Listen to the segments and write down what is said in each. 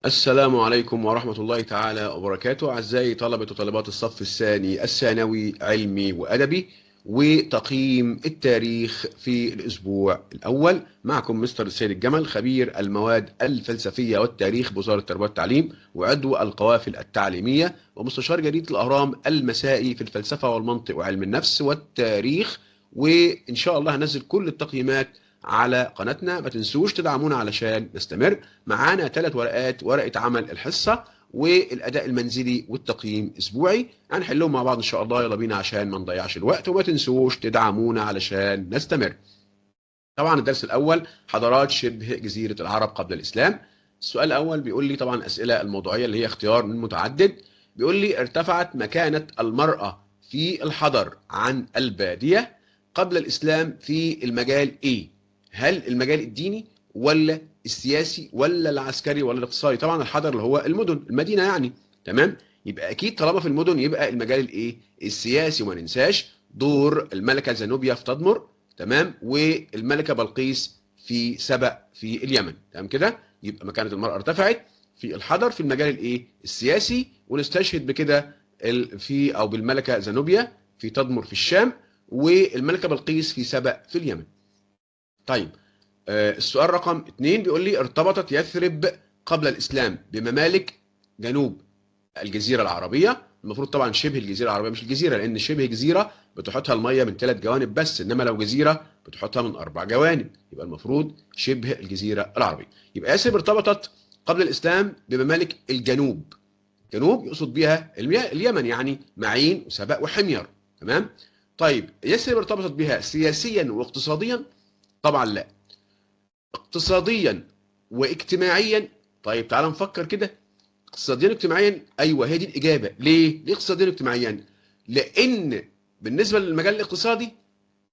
السلام عليكم ورحمة الله تعالى وبركاته. أعزائي طلبة وطالبات الصف الثاني الثانوي علمي وأدبي وتقييم التاريخ في الأسبوع الأول، معكم مستر السيد الجمل، خبير المواد الفلسفية والتاريخ بوزارة التربية والتعليم وعضو القوافل التعليمية ومستشار جريدة الأهرام المسائي في الفلسفة والمنطق وعلم النفس والتاريخ. وإن شاء الله هنزل كل التقييمات على قناتنا. ما تنسوش تدعمونا علشان نستمر. معانا 3 ورقات: ورقة عمل الحصة والأداء المنزلي والتقييم أسبوعي. هنحلهم مع بعض إن شاء الله. يلا بينا عشان ما نضيعش الوقت، وما تنسوش تدعمونا علشان نستمر. طبعا الدرس الأول: حضارات شبه جزيرة العرب قبل الإسلام. السؤال الأول بيقول لي طبعا أسئلة الموضوعية اللي هي اختيار من متعدد. بيقول لي: ارتفعت مكانة المرأة في الحضر عن البادية قبل الإسلام في المجال إيه؟ هل المجال الديني ولا السياسي ولا العسكري ولا الاقتصادي؟ طبعا الحضر اللي هو المدن، المدينة يعني. تمام، يبقى أكيد طالما في المدن يبقى المجال الإيه؟ السياسي. وما ننساش دور الملكة زنوبيا في تدمر، تمام، والملكه بلقيس في سبأ في اليمن. تمام كده، يبقى مكانه المراه ارتفعت في الحضر في المجال الايه؟ السياسي. ونستشهد بكده في او بالملكه زنوبيا في تدمر في الشام، والملكه بلقيس في سبأ في اليمن. طيب، السؤال رقم 2 بيقول لي: ارتبطت يثرب قبل الاسلام بممالك جنوب الجزيره العربيه. المفروض طبعا شبه الجزيره العربيه مش الجزيره، لان شبه جزيره بتحطها الميه من 3 جوانب بس، انما لو جزيره بتحطها من 4 جوانب، يبقى المفروض شبه الجزيره العربيه. يبقى يثرب ارتبطت قبل الاسلام بممالك الجنوب. جنوب يقصد بها اليمن، يعني معين وسبأ وحمير. تمام. طيب، يثرب ارتبطت بها سياسيا واقتصاديا؟ طبعا لا. اقتصاديا واجتماعيا؟ طيب تعال نفكر كده. اقتصاديا واجتماعيا، ايوه هي دي الاجابه. ليه اقتصاديا واجتماعيا؟ لان بالنسبه للمجال الاقتصادي،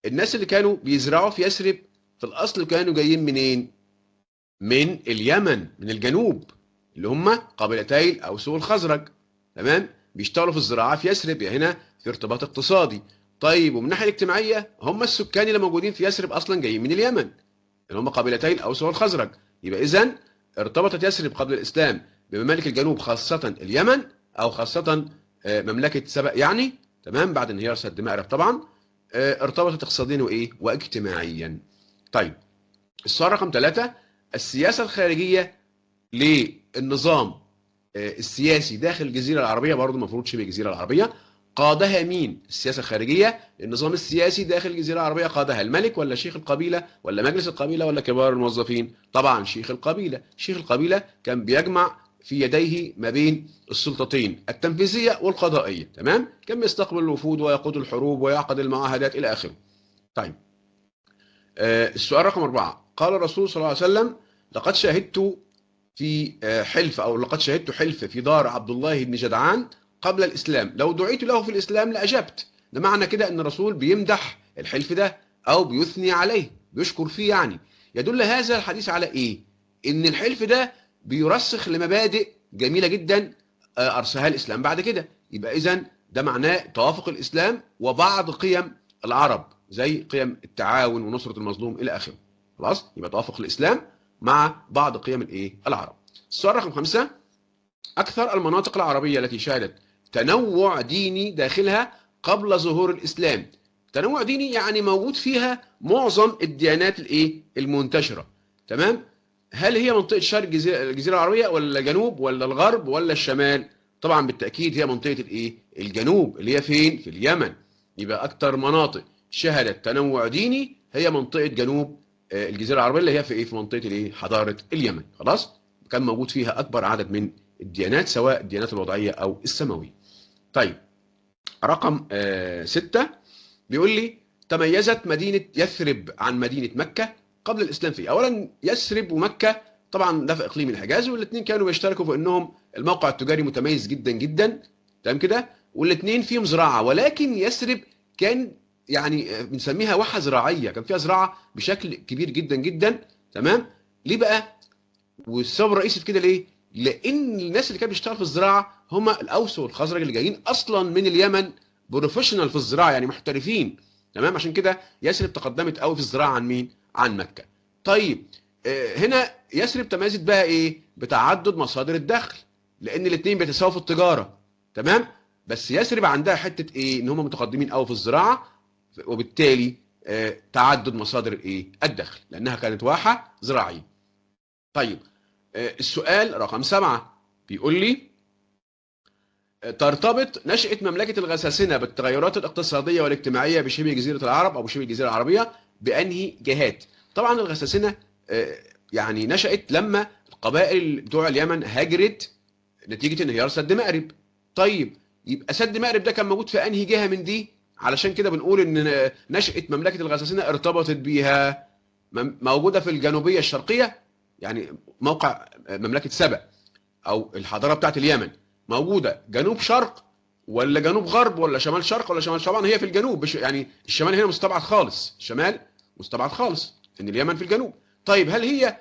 الناس اللي كانوا بيزرعوا في يثرب في الاصل كانوا جايين منين؟ من اليمن، من الجنوب، اللي هم قبيلتي الاوس والخزرج. تمام، بيشتغلوا في الزراعه في يثرب، هنا في ارتباط اقتصادي. طيب، ومن الناحيه الاجتماعيه، هم السكان اللي موجودين في يثرب اصلا جايين من اليمن، اللي هم قبيلتي الاوس والخزرج. يبقى اذا ارتبطت يثرب قبل الاسلام بممالك الجنوب، خاصه اليمن، او خاصه مملكه سبأ يعني. تمام، بعد انهيار سد مأرب طبعا. ارتبطت اقتصاديا وايه؟ واجتماعيا. طيب، السؤال رقم 3: السياسه الخارجيه للنظام السياسي داخل الجزيره العربيه، برضه المفروض شبه الجزيره العربيه، قادها مين؟ السياسه الخارجيه للنظام السياسي داخل الجزيره العربيه قادها الملك ولا شيخ القبيله ولا مجلس القبيله ولا كبار الموظفين؟ طبعا شيخ القبيله. شيخ القبيله كان بيجمع في يديه ما بين السلطتين التنفيذيه والقضائيه. تمام، كان بيستقبل الوفود ويقود الحروب ويعقد المعاهدات الى اخره. طيب، السؤال رقم 4: قال الرسول صلى الله عليه وسلم: لقد شهدت في حلف، او لقد شهدت حلف في دار عبد الله بن جدعان قبل الاسلام، لو دعيت له في الاسلام لاجبت. ده معنى كده ان الرسول بيمدح الحلف ده او بيثني عليه، بيشكر فيه يعني. يدل هذا الحديث على ايه؟ ان الحلف ده بيرسخ لمبادئ جميله جدا ارساها الاسلام بعد كده. يبقى اذا ده معناه توافق الاسلام وبعض قيم العرب، زي قيم التعاون ونصره المظلوم الى اخره. خلاص، يبقى توافق الاسلام مع بعض قيم الايه؟ العرب. السؤال رقم 5: اكثر المناطق العربيه التي شهدت تنوع ديني داخلها قبل ظهور الاسلام. تنوع ديني يعني موجود فيها معظم الديانات الايه؟ المنتشره. تمام، هل هي منطقه شرق الجزيره العربيه ولا الجنوب ولا الغرب ولا الشمال؟ طبعا بالتاكيد هي منطقه الايه؟ الجنوب، اللي هي فين؟ في اليمن. يبقى اكثر مناطق شهدت تنوع ديني هي منطقه جنوب الجزيره العربيه، اللي هي في ايه؟ في منطقه الايه؟ حضاره اليمن. خلاص، كان موجود فيها اكبر عدد من الديانات، سواء الديانات الوضعيه او السماويه. طيب، رقم 6 بيقول لي: تميزت مدينه يثرب عن مدينه مكه قبل الاسلام في. اولا، يثرب ومكه طبعا ده في اقليم الحجاز، والاثنين كانوا بيشتركوا في انهم الموقع التجاري متميز جدا جدا. تمام كده، والاثنين فيهم زراعه، ولكن يثرب كان يعني بنسميها واحه زراعيه، كان فيها زراعه بشكل كبير جدا جدا. تمام، ليه بقى؟ والسبب الرئيسي في كده ليه؟ لان الناس اللي كانت بتشتغل في الزراعه هم الاوس والخزرج اللي جايين اصلا من اليمن، بروفيشنال في الزراعه يعني محترفين. تمام، عشان كده يثرب تقدمت قوي في الزراعه عن مين؟ عن مكه. طيب، هنا يثرب تميزت بقى ايه؟ بتعدد مصادر الدخل، لان الاثنين بيتساووا في التجاره. تمام. بس يثرب عندها حته ايه؟ ان هم متقدمين قوي في الزراعه، وبالتالي تعدد مصادر الايه؟ الدخل، لانها كانت واحه زراعيه. طيب السؤال رقم 7 بيقول لي ترتبط نشأة مملكة الغساسنة بالتغيرات الاقتصادية والاجتماعية بشبه جزيرة العرب أو بشبه الجزيرة العربية بأنهي جهات؟ طبعا الغساسنة يعني نشأت لما القبائل بتوع اليمن هاجرت نتيجة انهيار سد مأرب. طيب يبقى سد مأرب ده كان موجود في أنهي جهة من دي؟ علشان كده بنقول إن نشأة مملكة الغساسنة ارتبطت بيها. موجودة في الجنوبية الشرقية، يعني موقع مملكة سبأ أو الحضارة بتاعت اليمن موجوده جنوب شرق ولا جنوب غرب ولا شمال شرق ولا شمال؟ طبعا هي في الجنوب، يعني الشمال هنا مستبعد خالص، الشمال مستبعد خالص ان اليمن في الجنوب. طيب هل هي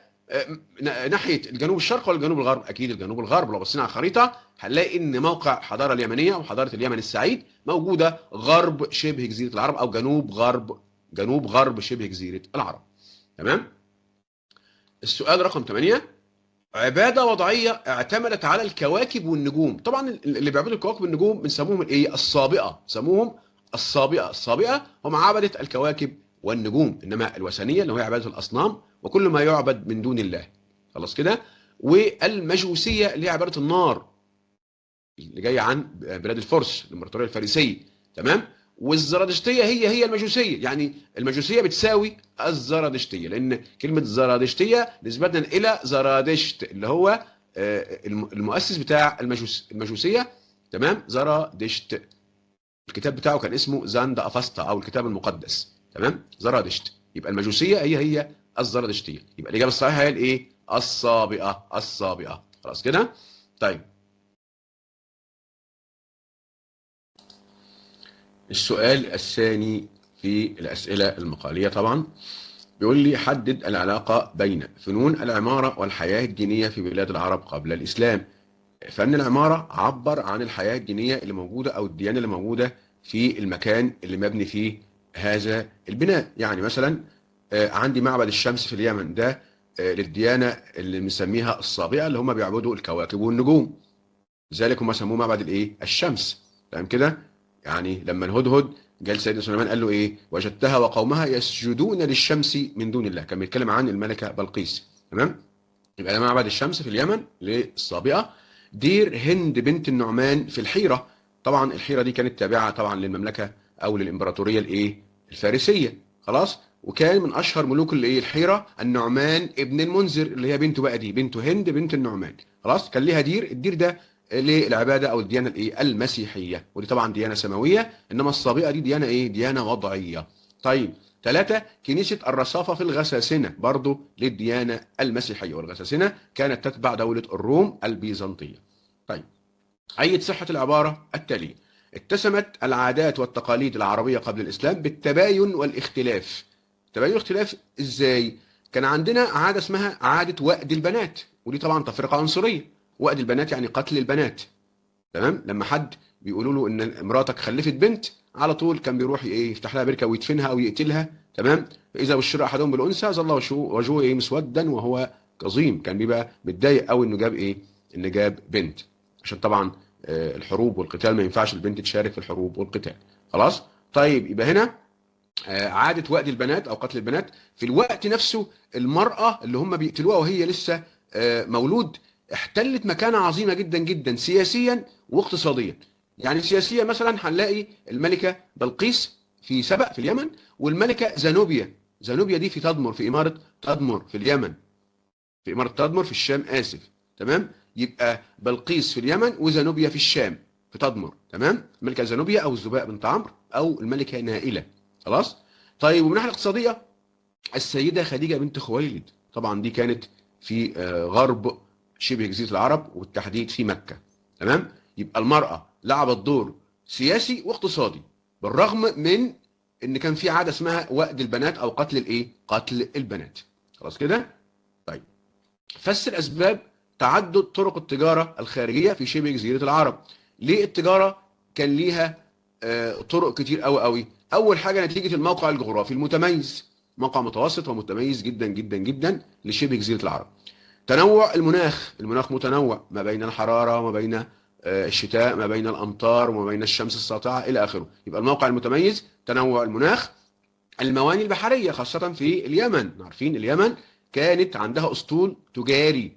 ناحيه الجنوب الشرق ولا الجنوب الغرب؟ اكيد الجنوب الغرب. لو بصينا على الخريطه هنلاقي ان موقع الحضاره اليمنيه وحضاره اليمن السعيد موجوده غرب شبه جزيره العرب او جنوب غرب شبه جزيره العرب. تمام. السؤال رقم 8 عبادة وضعية اعتمدت على الكواكب والنجوم. طبعا اللي بيعبدوا الكواكب والنجوم بنسموهم الايه؟ الصابئة. سموهم الصابئة. الصابئة هم عبدة الكواكب والنجوم، انما الوثنية اللي هي عبادة الاصنام وكل ما يعبد من دون الله. خلاص كده. والمجوسية اللي هي عبادة النار اللي جاية عن بلاد الفرس الامبراطورية الفارسية. تمام. والزرادشتية هي المجوسية، يعني المجوسية بتساوي الزرادشتية، لأن كلمة زرادشتية نسبة إلى زرادشت اللي هو المؤسس بتاع المجوسية. تمام. زرادشت الكتاب بتاعه كان اسمه زاند أفاستا أو الكتاب المقدس. تمام. زرادشت. يبقى المجوسية هي الزرادشتية. يبقى الإجابة الصحيحة هي الإيه؟ الصابئة. الصابئة. خلاص كده. طيب السؤال الثاني في الأسئلة المقالية طبعا بيقول لي حدد العلاقة بين فنون العمارة والحياة الدينية في بلاد العرب قبل الإسلام. فن العمارة عبر عن الحياة الدينية اللي موجودة أو الديانة اللي موجودة في المكان اللي مبني فيه هذا البناء. يعني مثلا عندي معبد الشمس في اليمن ده للديانة اللي بنسميها الصابئة اللي هم بيعبدوا الكواكب والنجوم، لذلك هم سموه معبد الايه؟ الشمس. تمام كده. يعني لما الهدهد جال سيدنا سليمان قال له ايه؟ وجدتها وقومها يسجدون للشمس من دون الله. كان بيتكلم عن الملكه بلقيس. تمام. يبقى ده معبد الشمس في اليمن للصابئه. دير هند بنت النعمان في الحيره. طبعا الحيره دي كانت تابعه طبعا للمملكه او للامبراطوريه الايه؟ الفارسيه. خلاص. وكان من اشهر ملوك الايه؟ الحيره النعمان ابن المنذر اللي هي بنته بقى دي بنته هند بنت النعمان. خلاص. كان ليها دير، الدير ده للعباده او الديانه الايه؟ المسيحيه، ودي طبعا ديانه سماويه، انما الصابئه دي ديانه ايه؟ ديانه وضعيه. طيب 3 كنيسه الرصافه في الغساسنه برضو للديانه المسيحيه، والغساسنه كانت تتبع دوله الروم البيزنطيه. طيب أيد صحة العبارة التالية: اتسمت العادات والتقاليد العربية قبل الإسلام بالتباين والاختلاف. التباين والاختلاف إزاي؟ كان عندنا عادة اسمها عادة وأد البنات، ودي طبعا تفرقة عنصرية. وأد البنات يعني قتل البنات. تمام. لما حد بيقولوا له ان مراتك خلفت بنت، على طول كان بيروح ايه؟ يفتح لها بركه ويدفنها او يقتلها. تمام. فاذا بشر احدهم بالانثى ظل وجهه ايه؟ مسودا وهو كظيم. كان بيبقى متضايق قوي انه جاب ايه؟ ان جاب بنت، عشان طبعا الحروب والقتال ما ينفعش البنت تشارك في الحروب والقتال. خلاص. طيب يبقى هنا عادة وأد البنات أو قتل البنات. في الوقت نفسه المرأة اللي هم بيقتلوها وهي لسه مولود احتلت مكانة عظيمة جدا جدا سياسيا واقتصاديا. يعني سياسيا مثلا هنلاقي الملكة بلقيس في سبأ في اليمن، والملكة زانوبيا. زانوبيا دي في تدمر، في إمارة تدمر في اليمن، في إمارة تدمر في الشام آسف. تمام. يبقى بلقيس في اليمن وزانوبيا في الشام في تدمر. تمام. الملكة زانوبيا أو الزباء بنت عمرو أو الملكة نائلة. خلاص. طيب ومن الناحية الاقتصادية السيدة خديجة بنت خويلد، طبعا دي كانت في غرب شبه جزيرة العرب والتحديد في مكة. تمام. يبقى المرأة لعبت دور سياسي واقتصادي بالرغم من ان كان في عادة اسمها وأد البنات او قتل الايه؟ قتل البنات. خلاص كده. طيب فسر اسباب تعدد طرق التجارة الخارجية في شبه جزيرة العرب. ليه التجارة كان ليها طرق كتير قوي قوي؟ اول حاجة نتيجة الموقع الجغرافي المتميز. موقع متوسط ومتميز جدا جدا جدا لشبه جزيره العرب. تنوع المناخ، المناخ متنوع ما بين الحراره وما بين الشتاء، ما بين الامطار وما بين الشمس الساطعه الى اخره. يبقى الموقع المتميز تنوع المناخ. المواني البحريه خاصه في اليمن، عارفين اليمن كانت عندها اسطول تجاري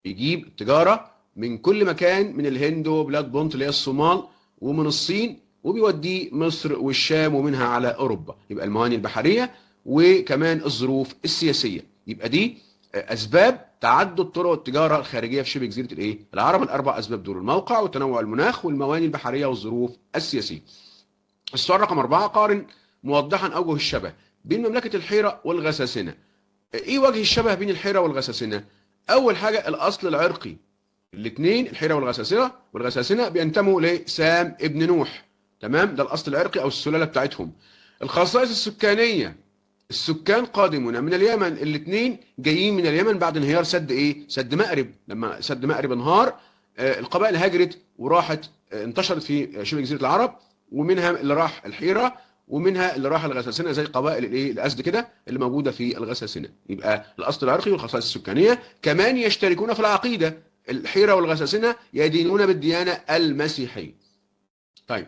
بيجيب التجاره من كل مكان، من الهند وبلاد بونت اللي هي الصومال ومن الصين، وبيوديه مصر والشام ومنها على اوروبا. يبقى المواني البحريه وكمان الظروف السياسيه. يبقى دي اسباب تعدد طرق التجاره الخارجيه في شبه جزيره العرب. الاربع اسباب دول: الموقع وتنوع المناخ والمواني البحريه والظروف السياسيه. السؤال رقم 4: قارن موضحا اوجه الشبه بين مملكه الحيره والغساسنه. ايه وجه الشبه بين الحيره والغساسنه؟ اول حاجه الاصل العرقي. الاثنين الحيره والغساسنه بينتموا لسام ابن نوح، تمام؟ ده الاصل العرقي او السلاله بتاعتهم. الخصائص السكانيه: السكان قادمون من اليمن، الاثنين جايين من اليمن بعد انهيار سد مأرب. لما سد مأرب انهار القبائل هاجرت وراحت انتشرت في شبه جزيره العرب، ومنها اللي راح الحيره ومنها اللي راح الغساسنه، زي قبائل الازد كده اللي موجوده في الغساسنه. يبقى الاصل العرقي والخصائص السكانيه. كمان يشتركون في العقيده، الحيره والغساسنه يدينون بالديانه المسيحيه. طيب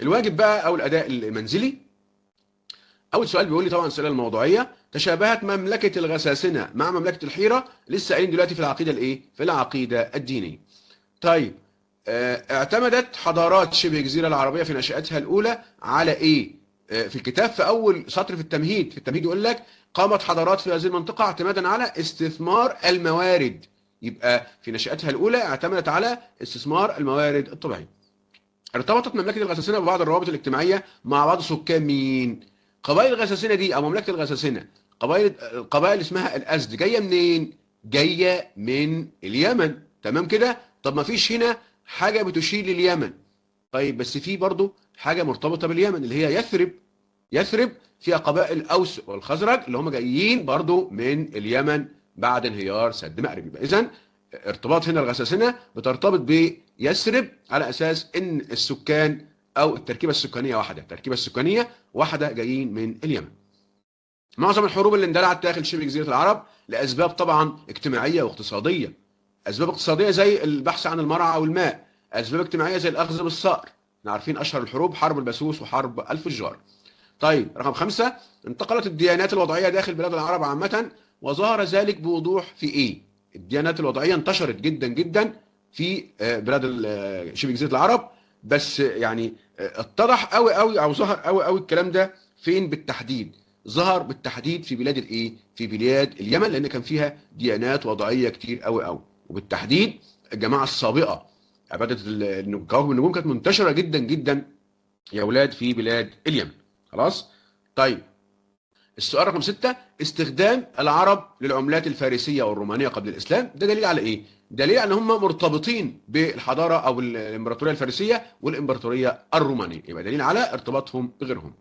الواجب بقى او الاداء المنزلي. اول سؤال بيقول لي طبعا الاسئله الموضوعيه: تشابهت مملكه الغساسنه مع مملكه الحيره، لسه قايلين دلوقتي في العقيده في العقيده الدينيه. طيب اعتمدت حضارات شبه الجزيره العربيه في نشاتها الاولى على ايه؟ في الكتاب في اول سطر في التمهيد يقول لك: قامت حضارات في هذه المنطقه اعتمادا على استثمار الموارد. يبقى في نشاتها الاولى اعتمدت على استثمار الموارد الطبيعيه. ارتبطت مملكه الغساسنه ببعض الروابط الاجتماعيه مع بعض سكان مين؟ قبائل الغساسنه دي او مملكه الغساسنه قبائل اسمها الازد، جايه منين؟ جايه من اليمن، تمام كده؟ طب ما فيش هنا حاجه بتشير لليمن. طيب بس في برضه حاجه مرتبطه باليمن اللي هي يثرب فيها قبائل الاوس والخزرج اللي هم جايين برضه من اليمن بعد انهيار سد مأرب. يبقى اذا ارتباط هنا الغساسنه بترتبط بيثرب على اساس ان السكان او التركيبه السكانيه واحده جايين من اليمن. معظم الحروب اللي اندلعت داخل شبه جزيره العرب لاسباب طبعا اجتماعيه واقتصاديه. اسباب اقتصاديه زي البحث عن المرعى او الماء، اسباب اجتماعيه زي الاخذ بالثأر. احنا عارفين اشهر الحروب حرب البسوس وحرب الفجار. طيب رقم 5: انتقلت الديانات الوضعيه داخل بلاد العرب عامه، وظهر ذلك بوضوح في ايه؟ الديانات الوضعيه انتشرت جدا جدا في بلاد شبه جزيره العرب، بس يعني اتضح قوي قوي او ظهر قوي قوي الكلام ده فين بالتحديد؟ ظهر بالتحديد في بلاد في بلاد اليمن، لان كان فيها ديانات وضعيه كتير قوي قوي، وبالتحديد الجماعه السابقه عباده كواكب النجوم كانت منتشره جدا جدا يا اولاد في بلاد اليمن. خلاص؟ طيب السؤال رقم 6: استخدام العرب للعملات الفارسيه والرومانيه قبل الاسلام، ده دليل على ايه؟ دليل على ان هم مرتبطين بالحضاره او الامبراطوريه الفارسيه والامبراطوريه الرومانيه، يبقى دليل على ارتباطهم بغيرهم.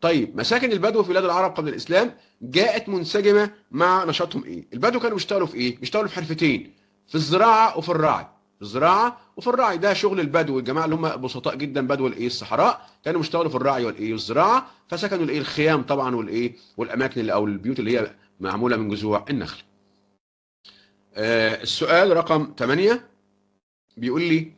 طيب مساكن البدو في بلاد العرب قبل الاسلام جاءت منسجمه مع نشاطهم ايه؟ البدو كانوا بيشتغلوا في ايه؟ بيشتغلوا في حرفتين: في الزراعه وفي الرعي. ده شغل البدو، الجماعه اللي هم بسطاء جدا، بدو الصحراء، كانوا بيشتغلوا في الرعي والزراعه، فسكنوا الخيام طبعا والاماكن اللي او البيوت اللي هي معموله من جذوع النخل. السؤال رقم 8 بيقول لي: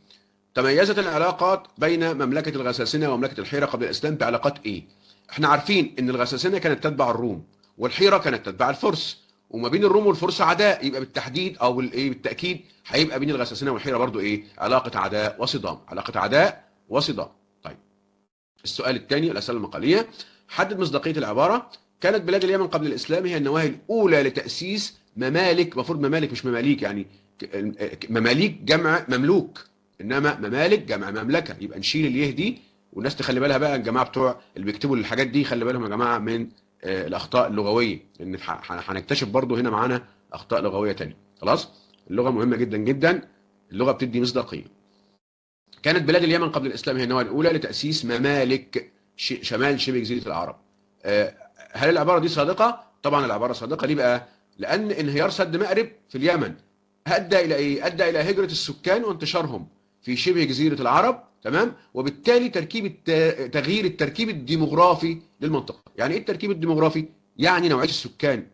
تميزت العلاقات بين مملكه الغساسنه ومملكه الحيره قبل الاسلام بعلاقات ايه؟ احنا عارفين ان الغساسنه كانت تتبع الروم والحيره كانت تتبع الفرس، وما بين الروم والفرس عداء، يبقى بالتحديد او بالتاكيد هيبقى بين الغساسنه والحيره برضو علاقه عداء وصدام. طيب السؤال الثاني الاسئله المقاليه: حدد مصداقيه العباره: كانت بلاد اليمن قبل الاسلام هي النواهي الاولى لتاسيس ممالك. المفروض ممالك مش مماليك، يعني مماليك جمع مملوك، انما ممالك جمع مملكه. يبقى نشيل اليه دي، والناس تخلي بالها بقى، الجماعه بتوع اللي بيكتبوا الحاجات دي خلي بالهم يا جماعه من الاخطاء اللغويه، لان هنكتشف برضو هنا معانا اخطاء لغويه ثانيه. خلاص؟ اللغه مهمه جدا جدا، اللغه بتدي مصداقيه. كانت بلاد اليمن قبل الاسلام هي النواة الاولى لتاسيس ممالك شمال شبه جزيره العرب. هل العباره دي صادقه؟ طبعا العباره صادقه. ليه بقى؟ لان انهيار سد مأرب في اليمن ادى الى ايه؟ ادى الى هجره السكان وانتشارهم في شبه جزيره العرب، تمام؟ وبالتالي تغيير التركيب الديموغرافي للمنطقه. يعني ايه التركيب الديموغرافي؟ يعني نوعيه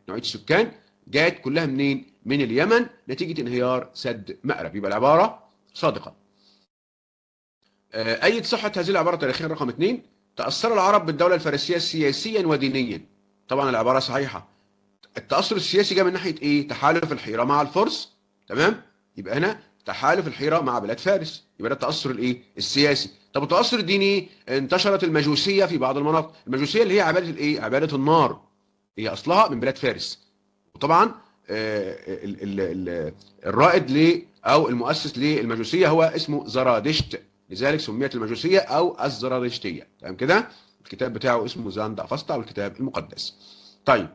السكان جات كلها منين؟ من اليمن نتيجه انهيار سد مأرب. يبقى العباره صادقه. أيد صحة هذه العبارة تاريخيا. رقم 2، تأثر العرب بالدولة الفارسية سياسيا ودينيا. طبعا العبارة صحيحة. التأثر السياسي جاء من ناحية إيه؟ تحالف الحيرة مع الفرس. تمام؟ يبقى هنا تحالف الحيرة مع بلاد فارس، يبقى ده التأثر الإيه؟ السياسي. طب التأثر الديني، انتشرت المجوسية في بعض المناطق. المجوسية اللي هي عبادة الإيه؟ عبادة النار. هي أصلها من بلاد فارس. وطبعا الرائد أو المؤسس للمجوسية هو اسمه زرادشت، لذلك سميت المجوسية أو الزرادشتية. تمام كده؟ الكتاب بتاعه اسمه زاند أفسطع والكتاب المقدس. طيب،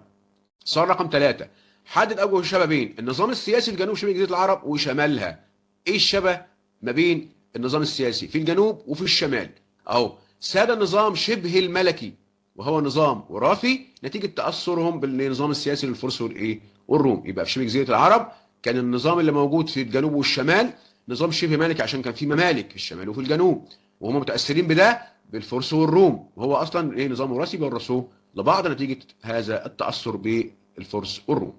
سؤال رقم 3، حدد أوجه الشبه بين النظام السياسي في جنوب شبه جزيرة العرب وشمالها. إيه الشبه ما بين النظام السياسي في الجنوب وفي الشمال؟ أهو، ساد النظام شبه الملكي وهو نظام وراثي نتيجة تأثرهم بالنظام السياسي للفرس والإيه؟ والروم. يبقى في شبه جزيرة العرب كان النظام اللي موجود في الجنوب والشمال نظام شبه ملكي، عشان كان في ممالك في الشمال وفي الجنوب، وهم متأثرين بده بالفرس والروم، وهو أصلا إيه؟ نظام وراثي بيورثوه لبعض نتيجة هذا التأثر بالفرس والروم.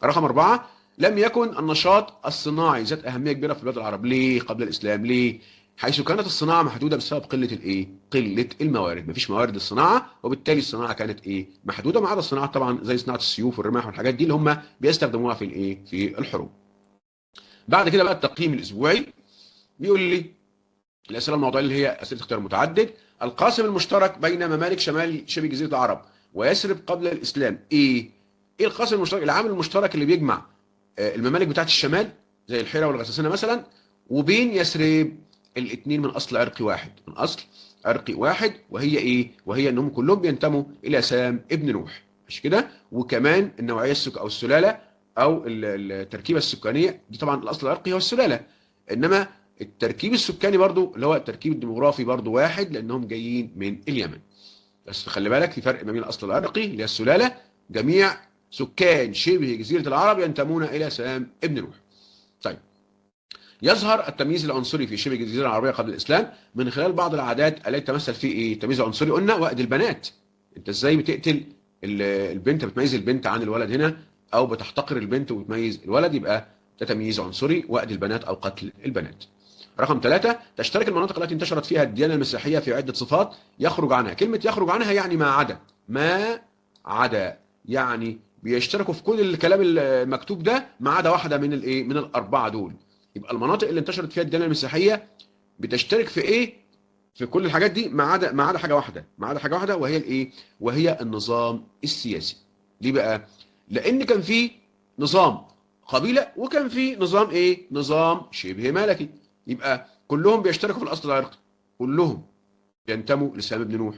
رقم 4، لم يكن النشاط الصناعي ذات أهمية كبيرة في بلاد العرب. ليه قبل الإسلام؟ ليه؟ حيث كانت الصناعة محدودة بسبب قلة الإيه؟ قلة الموارد. مفيش موارد للصناعة، وبالتالي الصناعة كانت إيه؟ محدودة، ما عدا الصناعة طبعا زي صناعة السيوف والرماح والحاجات دي اللي هم بيستخدموها في الإيه؟ في الحروب. بعد كده بقى التقييم الأسبوعي. بيقول لي الأسئلة الموضوعية اللي هي أسئلة اختيار متعدد. القاسم المشترك بين ممالك شمال شبه جزيرة العرب ويثرب قبل الإسلام إيه؟ إيه القاسم المشترك، العامل المشترك اللي بيجمع الممالك بتاعت الشمال زي الحيرة والغساسنة مثلا وبين يثرب؟ الاثنين من أصل عرقي واحد، من أصل عرقي واحد، وهي إيه؟ وهي إنهم كلهم بينتموا إلى سام ابن نوح، مش كده؟ وكمان النوعية أو السلالة أو التركيبة السكانية دي، طبعا الأصل العرقي هو السلالة، إنما التركيب السكاني برضو اللي هو التركيب الديموغرافي برضو واحد، لانهم جايين من اليمن. بس خلي بالك في فرق ما بين الاصل العرقي اللي هي السلاله، جميع سكان شبه جزيره العرب ينتمون الى سام ابن نوح. طيب، يظهر التمييز العنصري في شبه الجزيره العربيه قبل الاسلام من خلال بعض العادات التي تمثل في ايه؟ التمييز العنصري قلنا وأد البنات. انت ازاي بتقتل البنت، بتميز البنت عن الولد هنا، او بتحتقر البنت وبتميز الولد، يبقى ده تمييز عنصري، وأد البنات او قتل البنات. رقم 3، تشترك المناطق التي انتشرت فيها الديانة المسيحية في عدة صفات يخرج عنها. كلمة يخرج عنها يعني ما عدا يعني بيشتركوا في كل الكلام المكتوب ده ما عدا واحدة من الايه؟ من الأربعة دول. يبقى المناطق اللي انتشرت فيها الديانة المسيحية بتشترك في ايه؟ في كل الحاجات دي ما عدا حاجة واحدة، وهي الايه؟ وهي النظام السياسي. ليه بقى؟ لأن كان في نظام قبيلة وكان في نظام ايه؟ نظام شبه ملكي. يبقى كلهم بيشتركوا في الاصل العرقي، كلهم ينتموا لسام ابن نوح.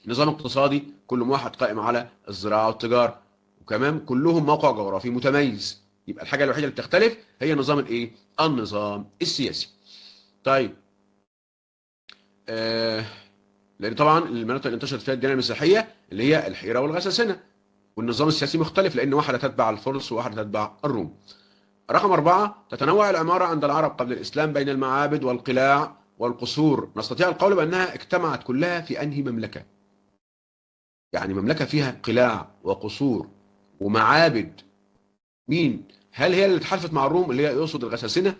نظام اقتصادي، كل واحد قائم على الزراعه والتجاره، وكمان كلهم موقع جغرافي متميز. يبقى الحاجه الوحيده اللي بتختلف هي نظام الايه؟ النظام السياسي. طيب، لان طبعا المناطق اللي انتشرت فيها الديانه المسيحيه اللي هي الحيره والغساسنه، والنظام السياسي مختلف لان واحده تتبع الفرس وواحده تتبع الروم. رقم 4، تتنوع العمارة عند العرب قبل الإسلام بين المعابد والقلاع والقصور. نستطيع القول بأنها اجتمعت كلها في أنهي مملكة؟ يعني مملكة فيها قلاع وقصور ومعابد، مين؟ هل هي اللي اتحالفت مع الروم اللي هي يقصد الغساسنة،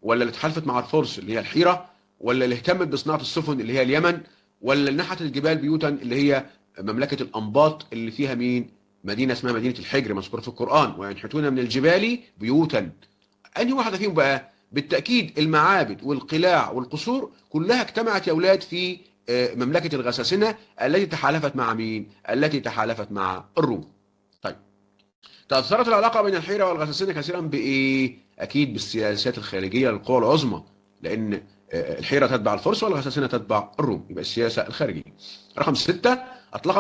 ولا اللي اتحالفت مع الفرس اللي هي الحيرة، ولا اللي اهتمت بصناعة السفن اللي هي اليمن، ولا اللي نحتت الجبال بيوتا اللي هي مملكة الأنباط اللي فيها مين؟ مدينة اسمها مدينة الحجر مذكورة في القرآن، وينحتون من الجبال بيوتا. انهي واحده فيهم بقى؟ بالتاكيد المعابد والقلاع والقصور كلها اجتمعت يا اولاد في مملكه الغساسنه التي تحالفت مع مين؟ التي تحالفت مع الروم. طيب، تاثرت العلاقه بين الحيره والغساسنه كثيرا بايه؟ اكيد بالسياسات الخارجيه للقوى العظمى، لان الحيره تتبع الفرس والغساسنه تتبع الروم، يبقى السياسه الخارجيه. رقم 6، اطلق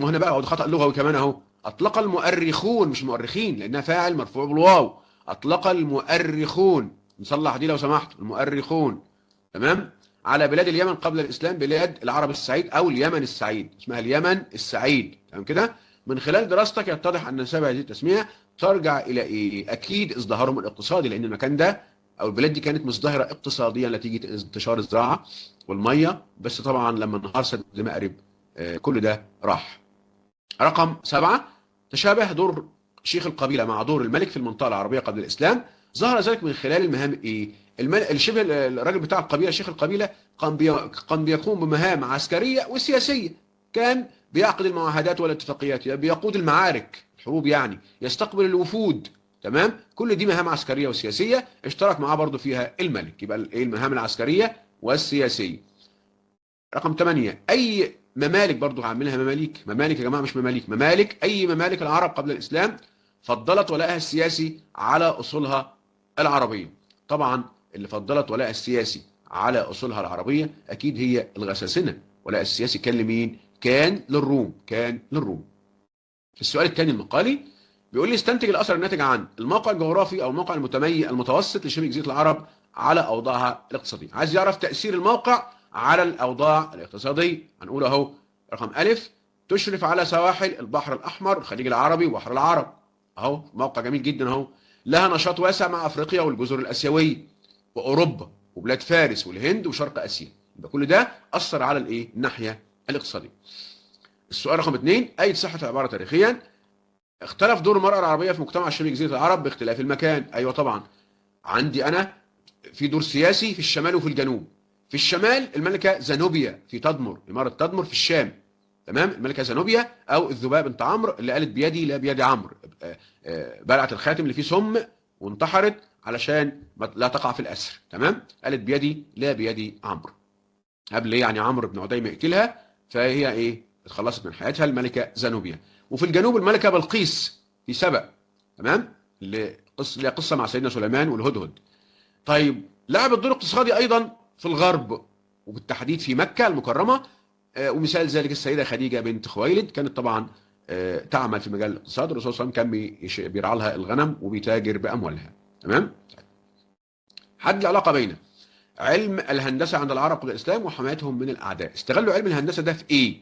وهنا بقى خطا لغوي كمان اهو، اطلق المؤرخون مش مؤرخين لانها فاعل مرفوع بالواو، أطلق المؤرخون، نصلح دي لو سمحت، المؤرخون تمام، على بلاد اليمن قبل الإسلام بلاد العرب السعيد أو اليمن السعيد، اسمها اليمن السعيد، تمام كده؟ من خلال دراستك يتضح أن سبب هذه التسمية ترجع إلى إيه؟ أكيد ازدهارهم الاقتصادي، لأن المكان ده أو البلاد دي كانت مزدهرة اقتصاديا نتيجة انتشار الزراعة والمية، بس طبعا لما انهار سد مأرب كل ده راح. رقم 7، تشابه دور شيخ القبيلة مع دور الملك في المنطقة العربية قبل الإسلام. ظهر ذلك من خلال المهام إيه؟ الشبه الراجل بتاع القبيلة شيخ القبيلة كان بيقوم بمهام عسكرية وسياسية. كان بيعقد المعاهدات والاتفاقيات، بيقود المعارك، الحروب يعني، يستقبل الوفود. تمام؟ كل دي مهام عسكرية وسياسية اشترك معاه برضو فيها الملك. يبقى المهام العسكرية والسياسية. رقم 8، أي ممالك برضو هعملها ممالك يا جماعة مش مماليك، ممالك، أي ممالك العرب قبل الإسلام فضلت ولائها السياسي على أصولها العربية. طبعا اللي فضلت ولائها السياسي على أصولها العربية أكيد هي الغساسنة. ولاء السياسي كان لمين؟ كان للروم. في السؤال الثاني المقالي بيقول لي استنتج الأثر الناتج عن الموقع الجغرافي أو الموقع المتوسط لشبه جزيرة العرب على أوضاعها الاقتصادية. عايز يعرف تأثير الموقع على الأوضاع الاقتصادية. هنقول أهو رقم ألف، تشرف على سواحل البحر الأحمر، الخليج العربي وبحر العرب. أهو موقع جميل جدا أهو. لها نشاط واسع مع أفريقيا والجزر الآسيوية وأوروبا وبلاد فارس والهند وشرق آسيا. يبقى كل ده أثر على الإيه؟ الناحية الاقتصادية. السؤال رقم 2، أي صحة العبارة تاريخيا؟ اختلف دور المرأة العربية في مجتمع شبه جزيرة العرب باختلاف المكان. أيوة طبعا. عندي أنا في دور سياسي في الشمال وفي الجنوب. في الشمال الملكة زانوبيا في تدمر، إمارة تدمر في الشام. تمام؟ الملكة زانوبيا أو الذباب بنت عمرو اللي قالت بيدي لا بيد عمرو، بلعت الخاتم اللي فيه سم وانتحرت علشان لا تقع في الأسر. تمام؟ قالت بيدي لا بيد عمرو. قبل يعني عمرو بن عدي ما يقتلها، فهي ايه؟ اتخلصت من حياتها الملكة زانوبيا. وفي الجنوب الملكة بلقيس في سبأ. تمام؟ اللي قصة مع سيدنا سليمان والهدهد. طيب لعبت دور اقتصادي ايضا في الغرب وبالتحديد في مكة المكرمة. ومثال ذلك السيدة خديجة بنت خويلد، كانت طبعا تعمل في مجال الاقتصاد. الرسول صلى الله عليه وسلم كان بيرعى لها الغنم وبيتاجر بأموالها. تمام؟ حد العلاقة بين علم الهندسة عند العرب قبل الإسلام وحمايتهم من الأعداء. استغلوا علم الهندسة ده في إيه؟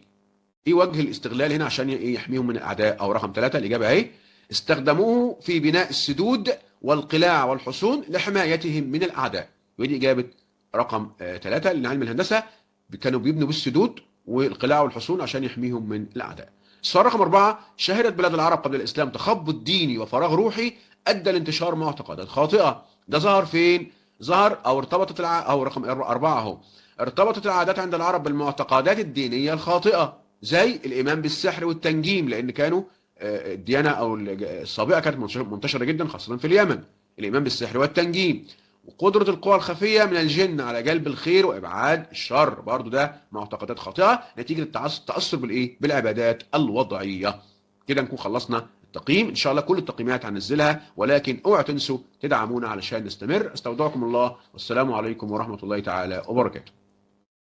إيه وجه الاستغلال هنا عشان يحميهم من الأعداء؟ أو رقم 3 الإجابة أهي، استخدموه في بناء السدود والقلاع والحصون لحمايتهم من الأعداء. ودي إجابة رقم 3، لأن علم الهندسة كانوا بيبنوا بالسدود والقلاع والحصون عشان يحميهم من الأعداء. السؤال رقم 4، شهدت بلاد العرب قبل الإسلام تخبط ديني وفراغ روحي أدى لانتشار معتقدات خاطئة. ده ظهر فين؟ ظهر او ارتبطت او رقم 4 اهو، ارتبطت العادات عند العرب بالمعتقدات الدينيه الخاطئه زي الايمان بالسحر والتنجيم، لان كانوا الديانه او السابقه كانت منتشره جدا خاصه في اليمن، الايمان بالسحر والتنجيم. وقدره القوى الخفيه من الجن على جلب الخير وابعاد الشر، برضو ده معتقدات خاطئه نتيجه التاثر بالايه؟ بالعبادات الوضعيه. كده نكون خلصنا التقييم. ان شاء الله كل التقييمات هننزلها، ولكن اوعوا تنسوا تدعمونا علشان نستمر. استودعكم الله والسلام عليكم ورحمة الله تعالى وبركاته.